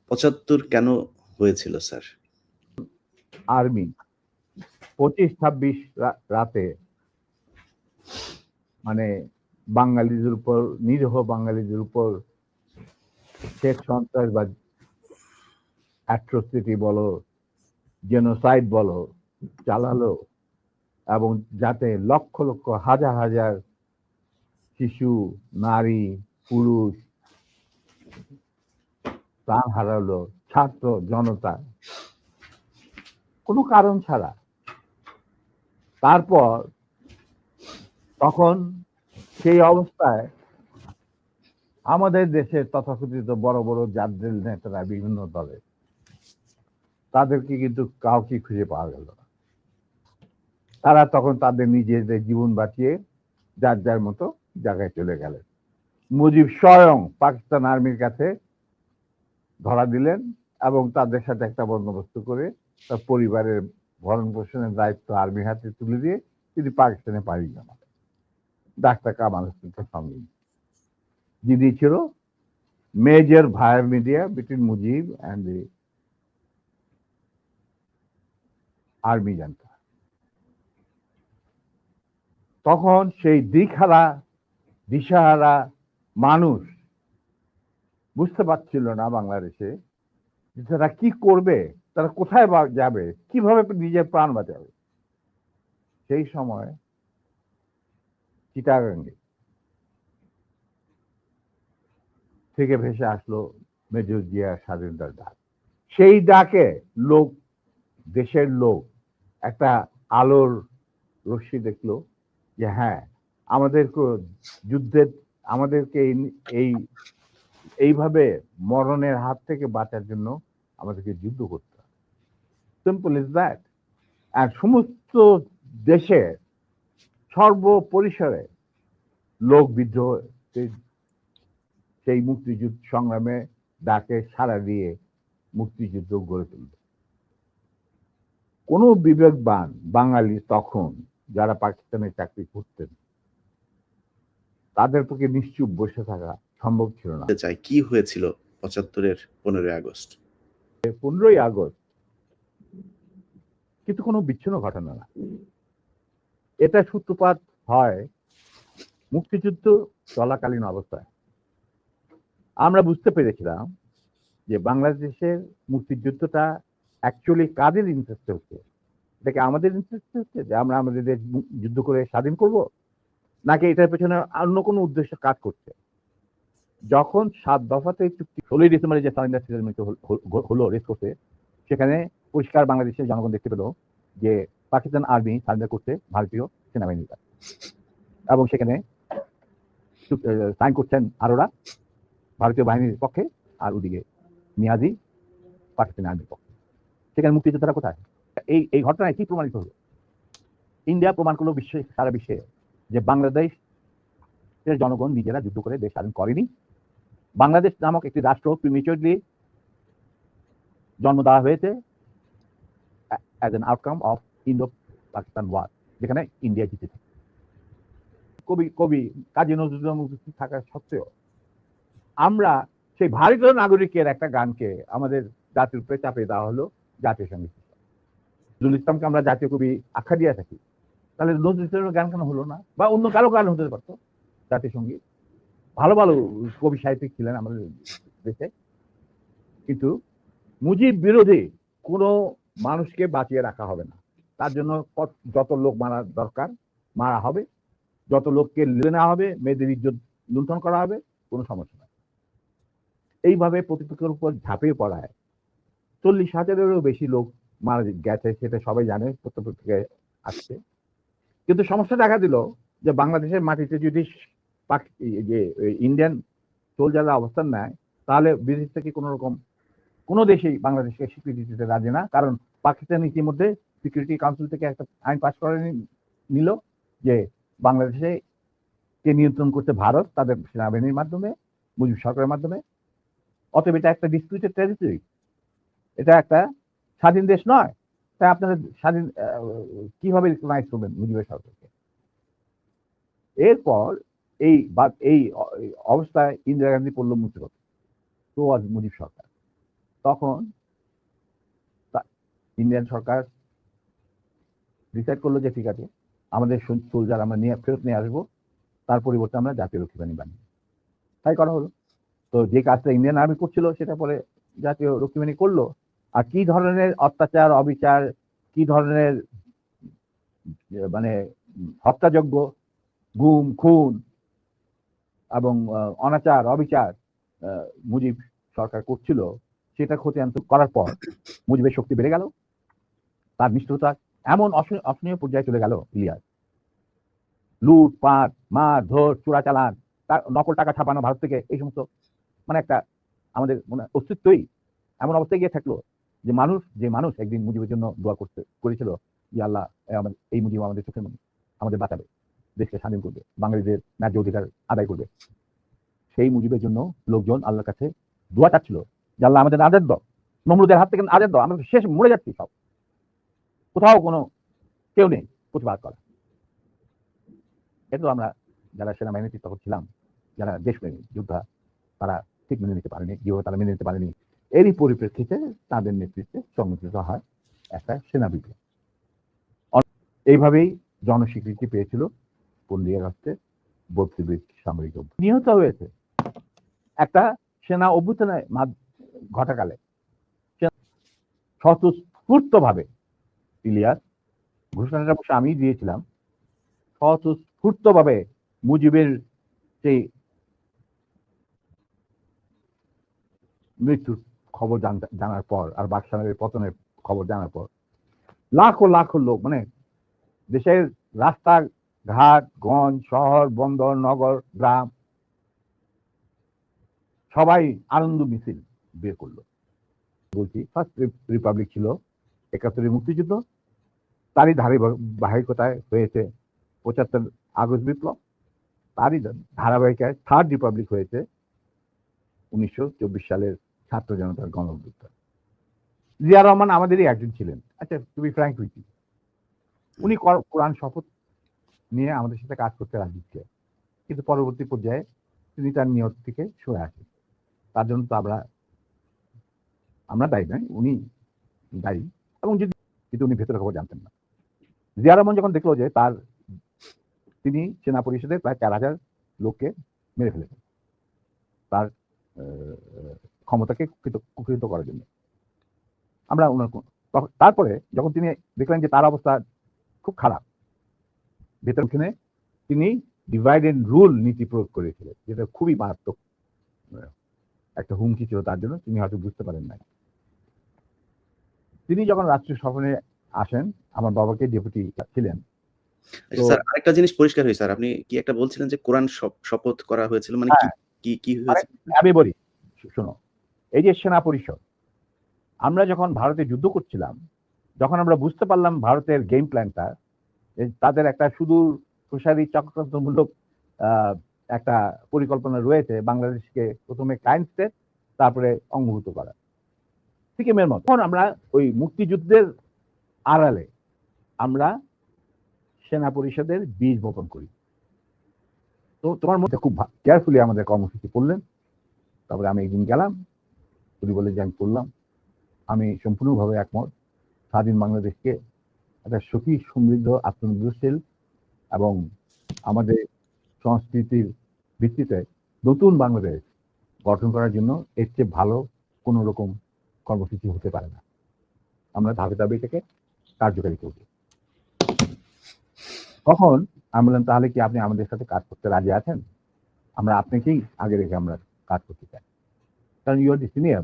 ৭৫ কেন হয়েছিল sir? Army ২৫-২৬ রাতে মানে বাঙালিদের উপর, নিরীহ বাঙালিদের উপর শেখ সন্ত্রাসবাদ, অ্যাট্রোসিটি বলো, জেনোসাইড বলো, চালালো, এবং যাতে লক্ষ লক্ষ হাজার হাজার শিশু, নারী, পুরুষ প্রাণ হারালো, ছাত্র জনতা কোনো কারণ ছাড়া। তারপর তখন সেই অবস্থায় আমাদের দেশের তথাকথিত বড় বড় জাতীয় নেতারা বিভিন্ন দলের, তাদেরকে কিন্তু কাউকে খুঁজে পাওয়া গেল না। তারা তখন তাদের নিজেদের জীবন বাঁচিয়ে যার যার মতো জায়গায় চলে গেলেন। মুজিব স্বয়ং পাকিস্তান আর্মির কাছে ধরা দিলেন এবং তাদের সাথে একটা বন্দোবস্ত করে তার পরিবারের ভরণ পোষণের দায়িত্ব আর্মির হাতে তুলে দিয়ে তিনি পাকিস্তানে পাড়ি জমান। ডাক্তার কামাল হোসেনকে সঙ্গে, যিনি ছিল major via media between Mujib and the army জানতা। তখন সেই দিশাহারা মানুষ বুঝতে পারছিল না বাংলাদেশে যে তারা কি করবে, তারা কোথায় যাবে, কিভাবে নিজের প্রাণ বাঁচাবে। সেই সময় চিটাগাঙ্গে থেকে ভেসে আসলো মেজর জিয়ার স্বাধীনতার ডাক। সেই ডাকে দেশের লোক একটা আলোর রশ্মি দেখলো যে হ্যাঁ, আমাদেরকে এইভাবে মরণের হাত থেকে বাঁচার জন্য আমাদেরকে যুদ্ধ করতে হবে। Simple is that. আর সমস্ত দেশে সর্বপরিসরে লোক বিদ্রোহ সেই মুক্তিযুদ্ধ সংগ্রামে ডাকে সাড়া দিয়ে মুক্তিযুদ্ধ গড়ে তুলবে। কোন বিবেকবান বাঙালি তখন যারা পাকিস্তানে চাকরি করতেন তাদের পক্ষে নিশ্চুপ বসে থাকা সম্ভব ছিল না। কি হয়েছিল ৭৫-এর ১৫ই আগস্ট? ১৫ই আগস্ট কিন্তু কোনো বিচ্ছিন্ন ঘটনা না। এটা সূত্রপাত হয় মুক্তিযুদ্ধ চলাকালীন অবস্থায়। আমরা বুঝতে পেরেছিলাম যে বাংলাদেশের মুক্তিযুদ্ধটা অ্যাকচুয়ালি কাদের ইন্টারেস্টে হচ্ছে। এটা কি আমাদের ইন্টারেস্টে হচ্ছে যে আমরা আমাদের দেশ যুদ্ধ করে স্বাধীন করব, নাকি এটার পেছনে অন্য কোনো উদ্দেশ্য কাজ করছে? যখন ৭ দফাতে চুক্তি ১৬ই ডিসেম্বরে যে সারেন্ডার সেরেমনিতে হলো রেস কোর্সে, সেখানে পরিষ্কার বাংলাদেশের জনগণ দেখতে পেল যে পাকিস্তান আর্মি সারেন্ডার করছে ভারতীয় সেনাবাহিনীর কাছে, এবং সেখানে সাইন করছেন আরোরা ভারতীয় বাহিনীর পক্ষে, আর ওদিকে নিয়াজি পাকিস্তান আর্মির পক্ষে। সেখানে মুক্তিযোদ্ধারা কোথায়? এই ঘটনায় কি প্রমাণিত হলো? ইন্ডিয়া প্রমাণ করলো সারা বিশ্বে যে বাংলাদেশের জনগণ নিজেরা যুদ্ধ করে দেশ স্বাধীন করেনি। বাংলাদেশ নামক একটি রাষ্ট্র প্রিমেচুরলি জন্ম দেওয়া হয়েছে as an outcome of Indo Pakistan war, যেখানে ইন্ডিয়া জিতেছে। কবি কাজী নজরুল উপস্থিত থাকা সত্ত্বেও আমরা সেই ভারতীয় নাগরিকের একটা গানকে আমাদের জাতির উপরে চাপিয়ে দেওয়া হলো জাতীয় সঙ্গীত। নজরুল ইসলামকে আমরা জাতীয় কবি আখ্যা দিয়ে থাকি, তাহলে নজরুল ইসলামের গান কেন হলো না? বা অন্য কারো গান হতে পারতো জাতীয় সঙ্গীত। ভালো ভালো কবি সাহিত্যিক ছিলেন আমাদের দেশে, কিন্তু মুজিব বিরোধী কোনো মানুষকে বাঁচিয়ে রাখা হবে না। তার জন্য যত লোক মারা দরকার মারা হবে, যত লোককে নেওয়া হবে, মেয়েদের ইজ্জত লুণ্ঠন করা হবে, কোনো সমস্যা নাই। এইভাবে প্রতিপক্ষের উপর ঝাঁপিয়ে পড়ায় ৪০,০০০-এরও বেশি লোক মারা গেছে, সেটা সবাই জানে, প্রত্যেক আসছে। কিন্তু সমস্যা দেখা দিল যে বাংলাদেশের মাটিতে যদি ইন্ডিয়ান সোলজাররা অবস্থান নেয়, তাহলে বিদেশ থেকে কোনো রকম কোনো দেশেই বাংলাদেশকে স্বীকৃতি দিতে রাজি না। কারণ পাকিস্তান ইতিমধ্যে সিকিউরিটি কাউন্সিল থেকে একটা আইন পাস করে নিল যে বাংলাদেশে কে নিয়ন্ত্রণ করছে ভারত, তাদের সেনাবাহিনীর মাধ্যমে, মুজিব সরকারের মাধ্যমে। অতএব এটা একটা ডিসপিউটেড টেরিটরি, এটা একটা স্বাধীন দেশ নয়। তাই আপনারা স্বাধীন কিভাবে রিকগনাইজ করবেন মুজিবের সরকারকে? এরপর এই অবস্থায় ইন্দিরা গান্ধী পড়ল মুজিবত, তো আজ মুজিব সরকার। তখন ইন্ডিয়ান সরকার ডিসাইড করলো যে ঠিক আছে, আমাদের সোলজার আমরা ফেরত নিয়ে আসবো, তার পরিবর্তে আমরা জাতীয় রক্ষী বাহিনী বানিয়ে, তাই করা হলো। তো যে কাজটা ইন্ডিয়ান আর্মি করছিল সেটা পরে জাতীয় রক্ষী বাহিনী করলো। আর কি ধরনের অত্যাচার, অবিচার, কি ধরনের মানে হত্যাযজ্ঞ, গুম, খুন এবং অনাচার, অবিচার মুজিব সরকার করছিল, সেটা খতিয়ান করার পর মুজিবের শক্তি বেড়ে গেল, তার নিষ্ঠুরতা এমন অসহনীয় পর্যায়ে চলে গেল। ইলিয়াস লুটপাট, মার ধর, চোরাচালান, নকল টাকা ছাপানো ভারত থেকে, এই সমস্ত মানে একটা আমাদের অস্তিত্বই এমন অবস্থায় গিয়ে থাকলো যে মানুষ একদিন মুজিবের জন্য দোয়া করেছিল যে আল্লাহ এই মুজিব আমাদের চোখের মনে আমাদের বাঁচাবে, দেশকে স্বাধীন করবে, বাঙালিদের ন্যায্য অধিকার আদায় করবে। সেই মুজিবের জন্য লোকজন আল্লাহর কাছে দোয়া চাচ্ছিল যে আল্লাহ আমাদের আজাদ দাও, নমরুদের হাত থেকে আজাদ দাও, আমরা শেষ মরে যাচ্ছি, সব কোথাও কোনো কেউ নেই প্রতিবাদ করা। এটা আমরা যারা সেনাবাহিনীতে তখন ছিলাম, যারা দেশপ্রেমী যোদ্ধা, তারা ঠিক মেনে নিতে পারেনি, যেভাবে তারা মেনে নিতে পারেনি। এরই পরিপ্রেক্ষিতে তাদের নেতৃত্বে সংগঠিত হয় একটা সেনা বিপ্লব। এইভাবেই জনস্বীকৃতি পেয়েছিল 15 আগস্টে বলশিবিক সামরিক অভ্যুত্থান। নিহত হয়েছে একটা সেনা অভ্যুত্থানের ঘটাকালে স্বতঃস্ফূর্ত ভাবে ইলিয়াস, ঘোষণাটা অবশ্য আমি দিয়েছিলাম, স্বতঃস্ফূর্ত ভাবে মুজিবের সেই মৃত্যুর খবর জানার পর আর বাকশালের পতনের খবর জানার পর লাখো লাখো লোক, মানে দেশের রাস্তা ঘাট, গঞ্জ, শহর, বন্দর, নগর, গ্রাম, সবাই আনন্দ মিছিল বের করলো। বলছি ফার্স্ট রিপাবলিক ছিল 71 মুক্তিযুদ্ধ, তারই ধারাবাহিকতায় হয়েছে 75 আগস্ট বিপ্লব, তারই ধারাবাহিকায় থার্ড রিপাবলিক হয়েছে 1924 সালের ছাত্র জনতার গণ অভ্যুত্থান। জিয়া রহমান আমাদেরই একজন ছিলেন। আচ্ছা, to be frank with you, উনি কোরআন শপথ নিয়ে আমাদের সাথে কাজ করতে রাজি ছিলেন, কিন্তু পরবর্তী পর্যায়ে তিনি তার নিয়ত থেকে সরে আসেন। তার জন্য তো আমরা দায়ী নয়, উনি দায়ী। এবং কিন্তু উনি ভেতরের খবর জানতেন না। জিয়া রহমান যখন দেখলো যে তিনি সেনা পরিষদের প্রায় 4000 লোককে মেরে ফেলেছেন তার ক্ষমতাকে কুক্ষিগত করার জন্য, আমরা তারপরে যখন তিনি দেখলেন যে তার অবস্থা খুব খারাপ, ভেতর তিনি ডিভাইড এন্ড রুল নীতি প্রয়োগ করেছিলেন, যেটা খুবই মারাত্মক একটা হুমকি ছিল তার জন্য, তিনি হয়তো বুঝতে পারেন নাই। তিনি যখন রাষ্ট্রীয় সফরে আসেন, আমার বাবাকে ডেপুটি ছিলেন। স্যার, আরেকটা জিনিস পরিষ্কার হয়েছে, স্যার আপনি কি একটা বলছিলেন যে কোরআন শপথ করা হয়েছিল, মানে কি হয়েছিল? আমি বলি, শোনো, এই যে সেনা পরিষদ, আমরা যখন ভারতে যুদ্ধ করছিলাম, যখন আমরা বুঝতে পারলাম ভারতের গেম প্ল্যানটা, তাদের একটা সুদূর প্রসারী চক্রান্তমূলক একটা পরিকল্পনা রয়েছে বাংলাদেশকে প্রথমে ক্লায়েন্ট স্টেট, তারপরে অঙ্গভূত করা, সিকিমের মতো। তখন আমরা ওই মুক্তিযুদ্ধের আড়ালে আমরা সেনা পরিষদের বীজ বপন করি। তো তোমার মধ্যে খুব কেয়ারফুলি আমাদের কর্মসূচি পড়লেন। তারপরে আমি একদিন গেলাম, উনি বলে যে আমি পড়লাম, আমি সম্পূর্ণভাবে একমত, স্বাধীন বাংলাদেশকে একটা সুখী, সমৃদ্ধ, আত্মনির্ভরশীল এবং আমাদের সংস্কৃতির ভিত্তিতে নতুন বাংলাদেশ গঠন করার জন্য এর চেয়ে ভালো কোনো রকম কর্মসূচি হতে পারে না। আমরা ধাপে ধাপে এটাকে কার্যকারী করব। তখন আমি বললাম, তাহলে কি আপনি আমাদের সাথে কাজ করতে রাজি আছেন? আমরা আপনাকেই আগে রেখে আমরা কাজ করতে চাই, কারণ ইউ আর দি সিনিয়র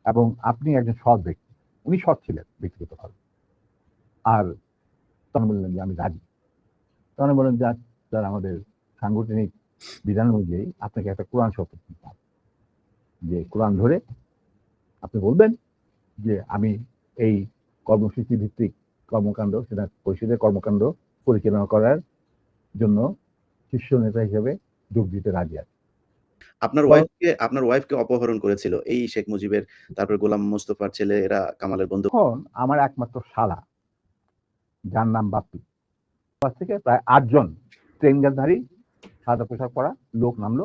এবং আপনি একজন সৎ ব্যক্তি। উনি সৎ ছিলেন ব্যক্তিগতভাবে। আর তখন বললেন যে আমি রাজি। তখন বললেন যে স্যার, আমাদের সাংগঠনিক বিধান অনুযায়ী আপনাকে একটা কোরআন শপথ নিতে হবে, যে কোরআন ধরে আপনি বলবেন যে আমি এই কর্মসূচি ভিত্তিক কর্মকাণ্ড, সেটা পরিষদের কর্মকাণ্ড পরিচালনা করার জন্য শীর্ষ নেতা হিসেবে যোগ দিতে রাজি আছে। আপনার ওয়াইফকে অপহরণ করেছিল এই শেখ মুজিবের, তারপর গোলাম মোস্তফার ছেলে, এরা কামালের বন্ধু। তখন আমার একমাত্র শালা, যার নাম বাপ্পি, থেকে প্রায় 8 জন ট্রেনজারধারী সাদা পোশাক পরা লোক নামলো,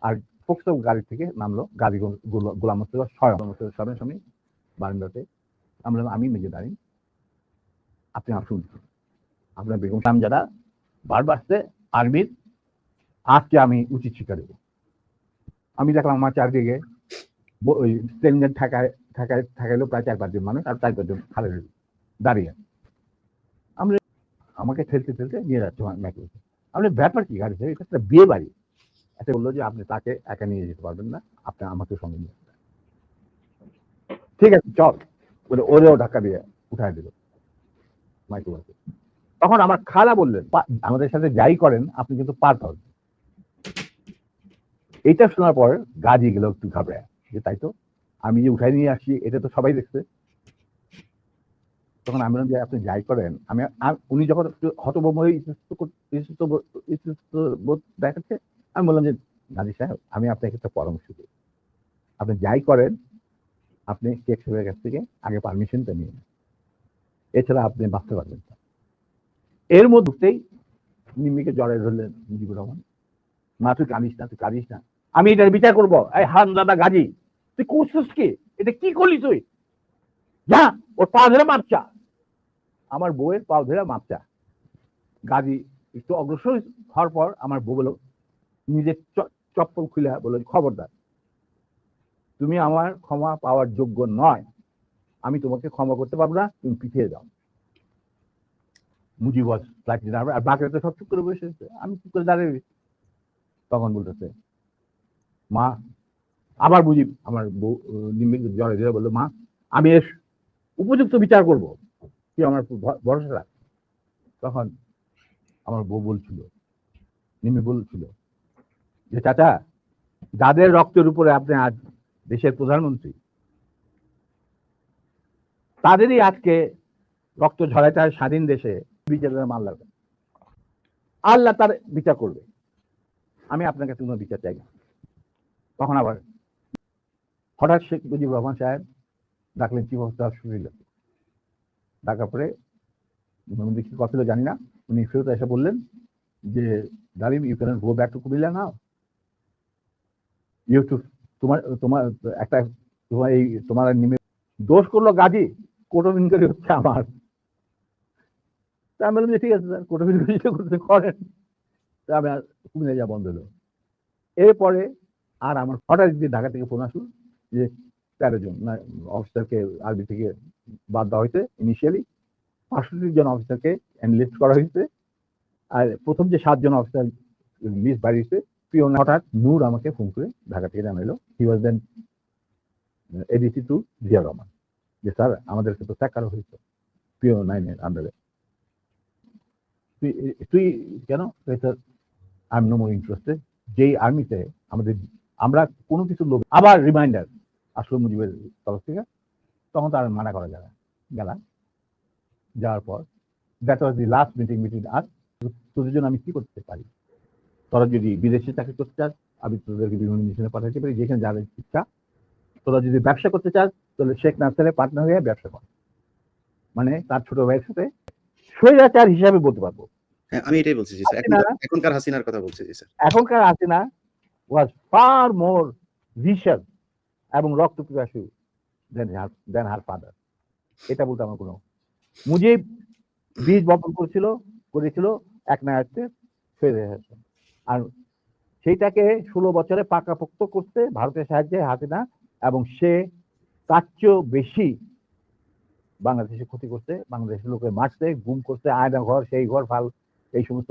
আর ফোকসো গাড়ি থেকে নামলো, গাড়ি গোলাম মোস্তফা সামনে বারান্দাতে। আমি নিজে দাঁড়িয়ে, আপনি আসুন, আপনার বেগম যারা বারবার আর্মির, আজকে আমি উচিত শিক্ষা দেবো। আমি দেখলাম আমার চারদিকে ওই স্ট্রেঞ্জার ঠেকাইলো প্রায় 4-5 জন মানুষ, আর 4-5 জন খালে দাঁড়িয়ে। আমরা আমাকে ঠেলতে নিয়ে যাচ্ছে ম্যাকে। আপনি ব্যাপার কি গাড়ি, এটা একটা বিয়ে বাড়ি। এতে বললো যে আপনি তাকে একা নিয়ে যেতে পারবেন না, আপনি আমাকে সঙ্গে নিয়ে আসবেন। ঠিক আছে চল বলে ওরেও ধাক্কা দিয়ে উঠায় দিল মাইক্রোবাসে। তখন আমার খালা বললেন, আমাদের সাথে যাই করেন আপনি কিন্তু পার পাবেন। এইটা শোনার পর গাজি গেল একটু ঘাবড়ে, যে তাই তো, আমি যে উঠাই নিয়ে আসছি এটা তো সবাই দেখছে। তখন আমি বললাম যে আপনি যাই করেন, উনি যখন একটু হতভম্ব হয়ে দেখাচ্ছে, আমি বললাম যে গাজী সাহেব, আমি আপনাকে একটা পরামর্শ দিই, আপনি যাই করেন আপনি শেখ সাহেবের কাছ থেকে আগে পারমিশনটা নিয়ে নেন, এছাড়া আপনি বাঁচতে পারবেন না। এর মধ্যেই নিম্মিকে জড়াই ধরলেন মুজিবুর রহমান, মা তুই কাঁদিস না, আমি এটার বিচার করবো। এই হারামজাদা গাজী, তুই করছিস কি, এটা কি করলি তুই, যা ওর পা ধরে মাপচা। আমার বউয়ের পা ধরে মাপচা। গাজী একটু অগ্রসর হওয়ার পর আমার বউ বলো, নিজের চপ্পল খুলে বলো, খবরদার, তুমি আমার ক্ষমা পাওয়ার যোগ্য নয়, আমি তোমাকে ক্ষমা করতে পারবো না, তুমি পিছিয়ে যাও। মুজিব আর বাকিরা তো সব চুপ করে বসে, আমি চুপ করে দাঁড়িয়ে। তখন বলতেছে মা, আবার মুজিব আমার বউ নিম্মিকে জড়ে ধরে বললো, মা আমি এর উপযুক্ত বিচার করব, কি আমার ভরসা রাখ। তখন আমার বউ বলছিল, নিম্মি বলছিল যে চাচা, যাদের রক্তের উপরে আপনি আজ দেশের প্রধানমন্ত্রী, তাদেরই আজকে রক্ত ঝরাইতে হয় স্বাধীন দেশে, বিচারের মাল লাগবে, আল্লাহ তার বিচার করবে, আমি আপনার কাছে কোনো বিচার চাই না। তখন আবার হঠাৎ শেখ মুজিবুর রহমান সাহেব ডাকলেন চিফ অফ স্টাফ শরীর, ডাকার পরে কি কথা ছিল জানি না, উনি ফেরত এসে বললেন যে Dalim, you can go back to Comilla now, you to তোমার তোমার একটা তোমার এই তোমার নিমে দোষ করলো গাজী, কোর্ট অফ ইনকোয়ারি হচ্ছে আমার। আমি বললাম যে ঠিক আছে স্যার, কোর্ট অফ ইনকোয়ারি করতে করেন। আমি আর কুমিল্লা যাওয়া বন্ধ হলো। এরপরে আর আমার হঠাৎ ঢাকা থেকে ফোন আসলো যে 13 জন অফিসারকে আর্মি থেকে বাদ দেওয়া হয়েছে, ইনিশিয়ালি 65 জন অফিসারকে এনলিস্ট করা হয়েছে, আর প্রথম যে 7 জন অফিসার লিস্ট বাড়িয়েছে। হঠাৎ নূর আমাকে ফোন করে ঢাকা থেকে জানাইলো, হি ওয়াজ দেন এডিসি টু জিয়া রহমান, যে স্যার আমাদেরকে তো ত্যাগ করা হয়েছে পিও 9-এর আন্ডারে, তুই কেন, I am no more interested. যেই আর্মিতে আমরা কোনো কিছু লোক আবার রিমাইন্ডার আসলো মুজিবের তরফ থেকে, তখন তার মানা করা যায় গেল। যাওয়ার পর that was the last meeting between us, তোদের জন্য আমি কি করতে পারি, তোরা যদি বিদেশে চাকরি করতে চাস আমি তোদেরকে বিভিন্ন মিশনে পাঠাতে পারি, যেখানে যাদের ইচ্ছা। তোরা যদি ব্যবসা করতে চাস তাহলে শেখ নাসেরের পার্টনার হয়ে ব্যবসা কর, মানে তার ছোট ভাইয়ের সাথে স্বৈরাচার হিসাবে বলতে পারবো। হ্যাঁ, আমি এটাই বলছি জি স্যার, এখনকার হাসিনার কথা বলছি জি স্যার। এখনকার হাসিনা ওয়াজ ফার মোর ভিশাস এবং রক্ত পিপাসু দেন হার ফাদার। এটা বলতে আমার কোনো, মুজিব বীজ বপন করেছিল এক নায়ককে ফেরে, আর সেইটাকে 16 বছরে পাকাপোক্ত করতে ভারতের সাহায্যে হাসিনা, এবং সে তার চেয়েও বেশি বাংলাদেশে ক্ষতি করতে, বাংলাদেশের লোকে মারছে, গুম করছে, আয়না ঘর সেই ঘর ফাল এই সমস্ত।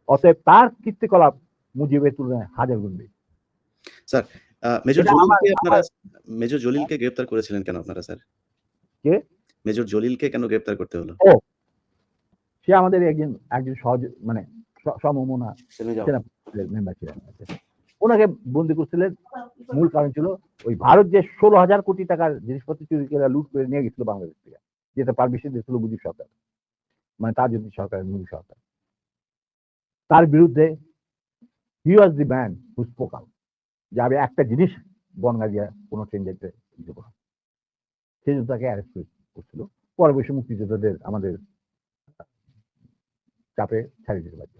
অতএব তার কীর্তিকলাপ মুজিবের তুলনায় হাজার গুণ বেশি। স্যার, মেজর জলিলকে গ্রেফতার করেছিলেন কেন আপনারা স্যার? কে? মেজর জলিলকে কেন গ্রেফতার করতে হলো? ও, সে আমাদের একজন সহজ মানে সমমনা মেম্বার ছিলেন। ওনাকে বন্দি করছিলেন, মূল কারণ ছিল ওই ভারত যে 16,000 কোটি টাকার জিনিসপত্র চুরি করে লুট করে নিয়ে গেছিল বাংলাদেশ থেকে, যেটা পারমিশন দিয়েছিল মুজিব সরকার, মানে তার যদি সরকারের মুজিব সরকার, তার বিরুদ্ধে he was the man who spoke out, যে আমি একটা জিনিস বনগা দিয়ে কোনো ট্রেন যেতে দেবো না। সেই জন্য তাকে অ্যারেস্ট করছিল। পরে বসে মুক্তিযোদ্ধাদের আমাদের চাপে ছাড়িয়ে দিতে পারবে।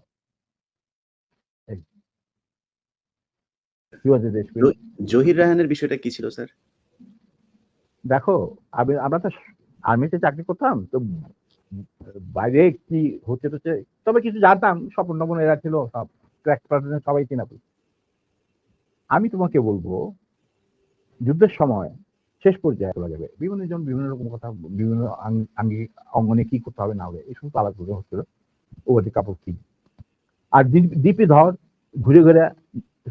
He was a দেশপ্রেমী। জহির রায়হানের বিষয়টা কি ছিল স্যার? দেখো, আমরা তো আর্মিতে চাকরি করতাম, তো বাইরে কি হচ্ছে টচ্ছে, তবে কিছু জানতাম, স্বপন টপন এরা ছিল, সব ক্র্যাক পার্সন সবাই চিনা। আমি তোমাকে বলবো, যুদ্ধের সময় শেষ পর্যায়ে বলা যাবে বিভিন্ন জন বিভিন্ন রকম কথা, বিভিন্ন আঙ্গিক অঙ্গনে কি করতে হবে না হবে এই সমস্ত আলাপ করে হচ্ছিল, ওদের কাপড় কি। আর ডিপি ধর ঘুরে ঘুরে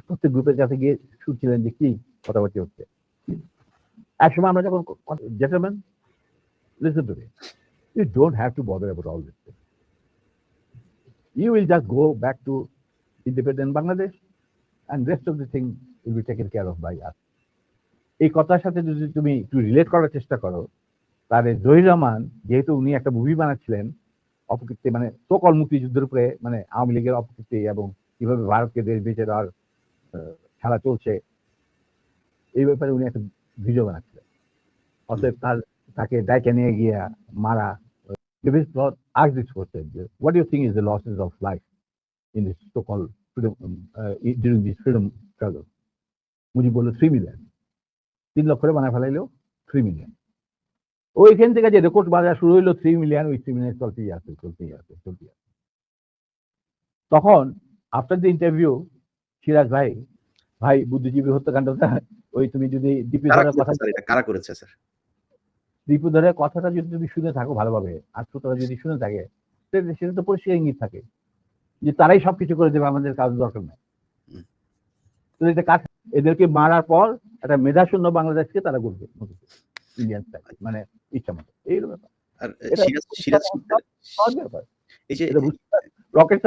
প্রত্যেক গ্রুপের কাছে গিয়ে শুনছিলেন যে কি কথাবার্তা হচ্ছে। একসময় আমরা যখন gentleman, listen to me, you don't have to bother about all this thing. You will just go back to independent Bangladesh and rest of the thing will be taken care of by us. এই কথার সাথে যদি তুমি একটু relate করার চেষ্টা করো, তাহলে জহির রহমান যেহেতু উনি একটা মুভি বানাচ্ছিলেন অপকীর্তি, মানে সকল মুক্তিযুদ্ধের উপরে, মানে আওয়ামী লীগের অপকীর্তি এবং কিভাবে ভারতকে দেশ বেঁচে দেওয়ার খেলা চলছে, এই ব্যাপারে উনি একটা ভিডিও বানাচ্ছিলেন। অতএব তাকে ডাইকে নিয়ে গিয়ে মারা। Ask this question: what do you think is the losses of life in this so-called freedom during this freedom struggle? Mujib বলল 3 মিলিয়ন। 3 লক্ষ করে বানায় ফেলাইলো 3 মিলিয়ন। ওইখান থেকে যে রেকর্ড বাজার শুরু হইলো 3 মিলিয়ন, ওই 3 মিলিয়ন চলতেই আছে। তখন আফটার দ্য ইন্টারভিউ, সিরাজ ভাই বুদ্ধিজীবী হত্যাকাণ্ডটা, ওই তুমি যদি ডিপি ধরার কথা, কারা করেছে স্যার? ডিপি ধরার কথাটা যদি তুমি শুনে থাকো ভালোভাবে, আর শ্রোতারা যদি শুনে থাকে, সেটা তো পরিষ্কার ইঙ্গিত থাকে যে তারাই সবকিছু করে দেবে, আমাদের কাজ দরকার নাই। তো এটা কাজ, এদেরকে মারার পর একটা মেধাশূন্য বাংলাদেশকে তারা গড়বে, ইন্ডিয়ান মানে ইচ্ছা মতো। এই ব্যাপার। আর সিরাজ রকেট